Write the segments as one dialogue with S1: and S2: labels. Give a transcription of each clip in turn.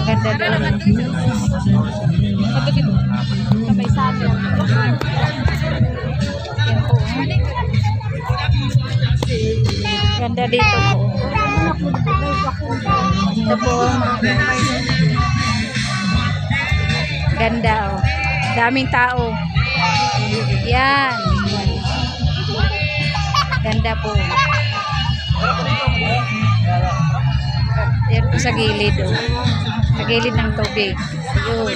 S1: Ganda doon. Sabay sa atin. Yan po. Ganda dito po. Ito po. Ganda oh. Daming tao. Yan. Ganda po. Yan po sa gilid oh. Sa gilid ng tubig. Yun.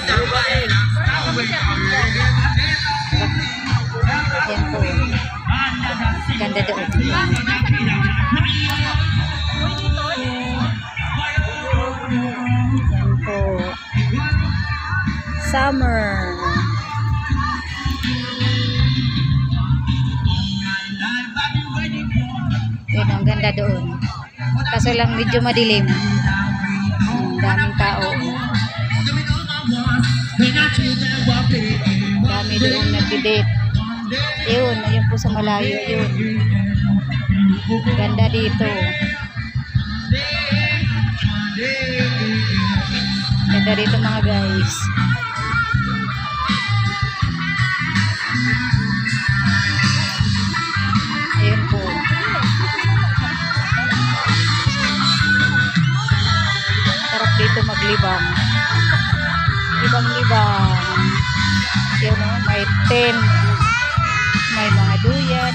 S1: Yan po. Ganda doon. Yan po. Summer. Yan, ang ganda doon. Kaso lang medyo madilim. Daming tao. Dami doon nagdidate. Yun, ayun po sa malayo. Yun. Ganda dito. Ganda dito mga guys. Ayun po. Sarap dito maglibang. Libang-libang. Yun o, may tent. May mga duyan.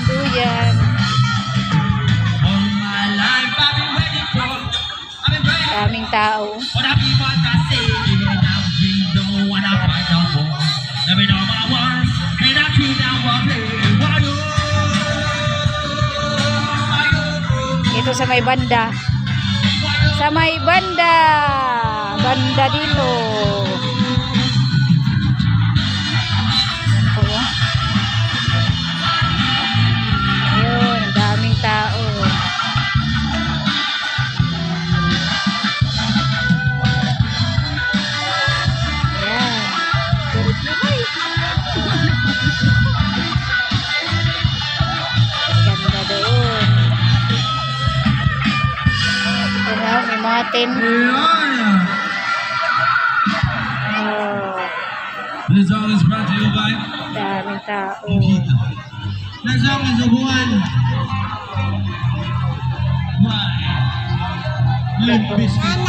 S1: Daming tao. Ito sa may banda. Sa may banda. Banda dito. Ayun, daming tao. Matin. Oh.
S2: This song is brought to you by
S1: daming tao.
S2: Next song is the one by Limp Bizkit.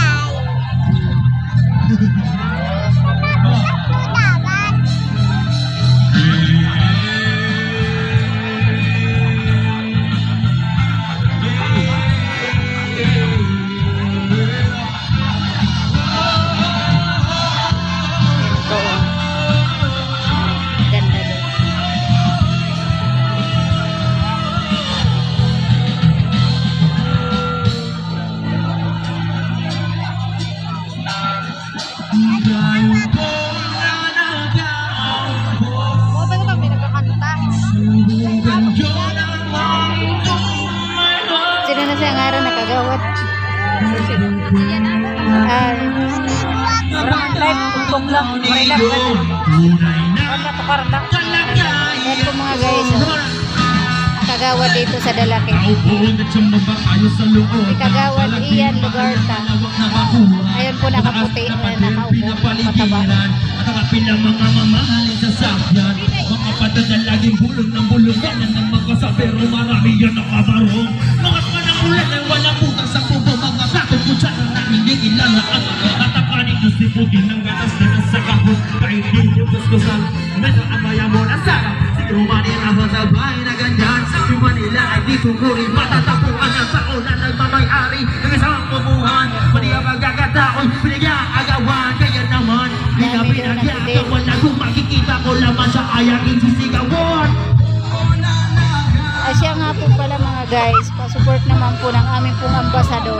S1: Sino na siya nga rin nakagawat? Live, tumpok lang. Marilag ka na. Wala, tukar lang. Yan po mga guys. Kagawad dito sa Dalaki. Kagawad iyan, Lugarta. Ayun po nakaputi. Nakaupo. Mataba.
S2: Mga mamahalin sa sakyan. Mga padadalaging bulong ng bulong. Ganyan ng magkasa pero marami yan nakabarong. Mga panangulan ay walang putang sa pubo. Mga plato po dyan na hindi ilalaan. Tatakanin ng siputin ng gatas na nasa kahon. Kahit hindi kuskusan. Medyo amaya mo na sarap. Siguro manirahan sa bahay na ganyan. Sabi Manila ay di kukurin. Matatapuan ang tao na nagmamayari. Ng isang pubuhan. Maniya magkakataon. Pinigyan agawan. Kaya naman. Di ka pinagyagawan na kung makikita ko laman sa ayang insisigawan.
S1: Siya nga po pala mga guys. Pasupport naman po ng aming pong ambasador.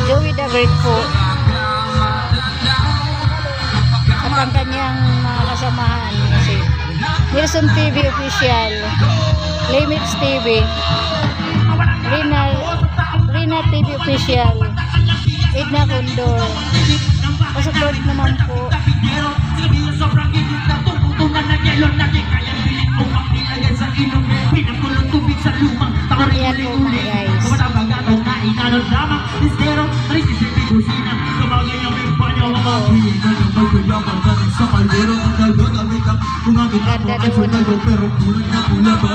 S1: Joey the Great po. At ang kanyang mga kasamahan. Kasi Wilson TV Official. Limits TV. Rina TV Official. Edna Condor. Pasupport naman po. Ayan po doon.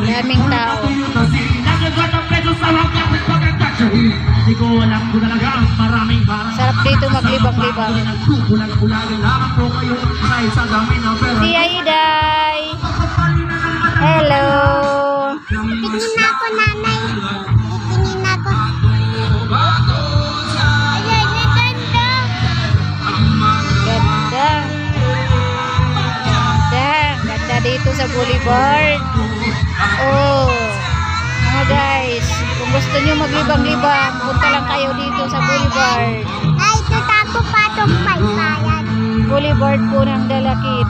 S1: Daming tao. Sarap dito maglibang-libang. Si Aiday. Hello.
S3: Tingin na ako, nanay. Tingin na ako. Ayan, ang ganda.
S1: Ganda. Ganda. Ganda dito sa Boulevard. Oh. Mga guys, kung gusto nyo maglibang-libang, punta lang kayo dito sa Boulevard.
S3: Ay, ito tapo patong paypayan.
S1: Boulevard po ng Dalakit.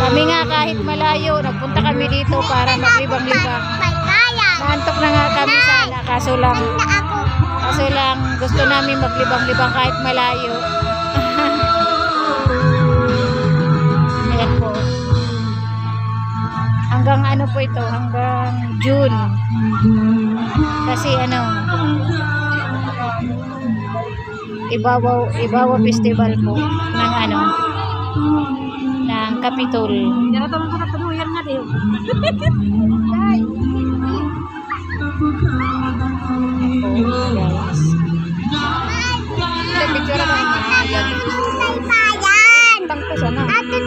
S1: Kami nga kahit malayo, nagpunta kami dito para maglibang-libang.
S3: Paypayan.
S1: Naantok na nga kami sana, kaso lang gusto namin maglibang-libang kahit malayo. Ayan po. Hanggang ano po ito, hanggang June. Kasi Ibabaw Festival po ng ng Capitol.
S3: Ay,